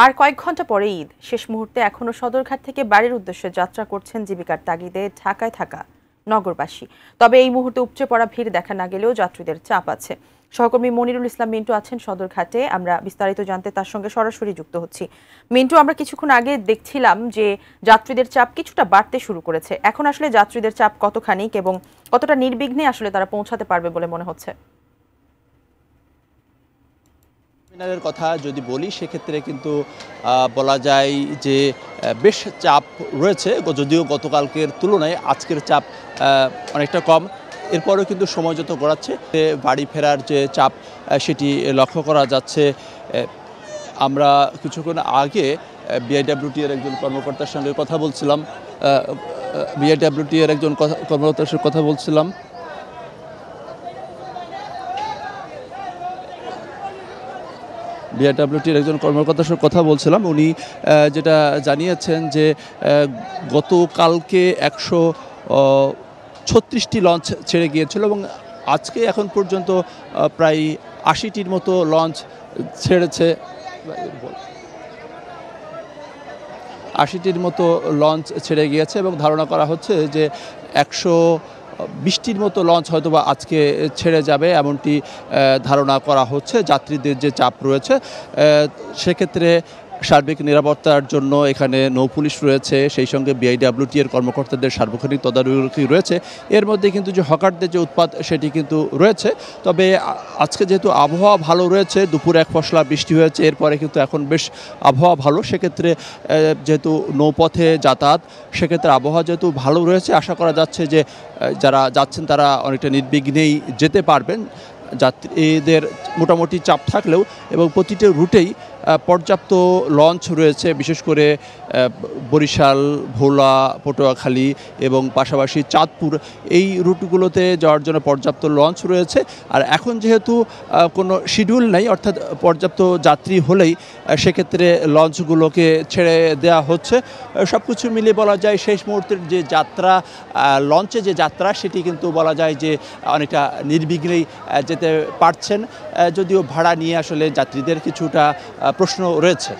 আর কয়েক ঘন্টা পরে ঈদ, শেষ মুহূর্তে এখনো সদরঘাট থেকে বাড়ির উদ্দেশ্যে যাত্রা করছেন জীবিকার তাগিদে ঢাকায় থাকা নগরবাসী। তবে এই মুহূর্তে উপচে পড়া ভিড় দেখা না গেলেও যাত্রীদের চাপ আছে। সহকর্মী মনিরুল ইসলাম মিন্টু আছেন সদরঘাটে, আমরা বিস্তারিত জানতে তার সঙ্গে সরাসরি যুক্ত হচ্ছি। মিন্টু, আমরা কিছুক্ষণ আগে দেখছিলাম যে যাত্রীদের চাপ কিছুটা বাড়তে শুরু করেছে। এখন আসলে যাত্রীদের চাপ কতখানি এবং কতটা নির্বিঘ্নে আসলে তারা পৌঁছাতে পারবে বলে মনে হচ্ছে? টার্মিনালের কথা যদি বলি সেক্ষেত্রে কিন্তু বলা যায় যে বেশ চাপ রয়েছে, যদিও গতকালকের তুলনায় আজকের চাপ অনেকটা কম। এরপরেও কিন্তু সময় যত গড়াচ্ছে বাড়ি ফেরার যে চাপ সেটি লক্ষ্য করা যাচ্ছে। আমরা কিছুক্ষণ আগে বিআইডব্লিউটি এর একজন কর্মকর্তার সঙ্গে কথা বলছিলাম। বিআইডব্লিউটি এর একজন কর্মকর্তার সঙ্গে কথা বলছিলাম। বিআরডব্লিউটির একজন কর্মকর্তার সঙ্গে কথা বলছিলাম। উনি যেটা জানিয়েছেন যে গতকালকে 136টি লঞ্চ ছেড়ে গিয়েছিল এবং আজকে এখন পর্যন্ত প্রায় 80টির মতো লঞ্চ ছেড়েছে। 80টির মতো লঞ্চ ছেড়ে গিয়েছে এবং ধারণা করা হচ্ছে যে 120টির মতো লঞ্চ হয়তোবা আজকে ছেড়ে যাবে, এমনটি ধারণা করা হচ্ছে। যাত্রীদের যে চাপ রয়েছে সেক্ষেত্রে সার্বিক নিরাপত্তার জন্য এখানে নৌপুলিশ রয়েছে, সেই সঙ্গে বিআইডব্লিউটি এর কর্মকর্তাদের সার্বক্ষণিক তদারকি রয়েছে। এর মধ্যে কিন্তু যে হকারদের যে উৎপাত সেটি কিন্তু রয়েছে। তবে আজকে যেহেতু আবহাওয়া ভালো রয়েছে, দুপুর এক পশলা বৃষ্টি হয়েছে, এরপরে কিন্তু এখন বেশ আবহাওয়া ভালো। সেক্ষেত্রে যেহেতু নৌপথে যাতায়াত, সেক্ষেত্রে আবহাওয়া যেহেতু ভালো রয়েছে, আশা করা যাচ্ছে যে যারা যাচ্ছেন তারা অনেকটা নির্বিঘ্নেই যেতে পারবেন। যাত্রীদের মোটামুটি চাপ থাকলেও এবং প্রতিটি রুটেই পর্যাপ্ত লঞ্চ রয়েছে, বিশেষ করে বরিশাল, ভোলা, পটুয়াখালী এবং পাশাপাশি চাঁদপুর এই রুটগুলোতে যাওয়ার জন্য পর্যাপ্ত লঞ্চ রয়েছে। আর এখন যেহেতু কোনো শিডিউল নেই, অর্থাৎ পর্যাপ্ত যাত্রী হলেই সেক্ষেত্রে লঞ্চগুলোকে ছেড়ে দেওয়া হচ্ছে। সব কিছু মিলিয়ে বলা যায় শেষ মুহূর্তের যে যাত্রা, লঞ্চে যে যাত্রা, সেটি কিন্তু বলা যায় যে অনেকটা নির্বিঘ্নেই যেতে পারছেন, যদিও ভাড়া নিয়ে আসলে যাত্রীদের কিছুটা প্রশ্ন রয়েছে।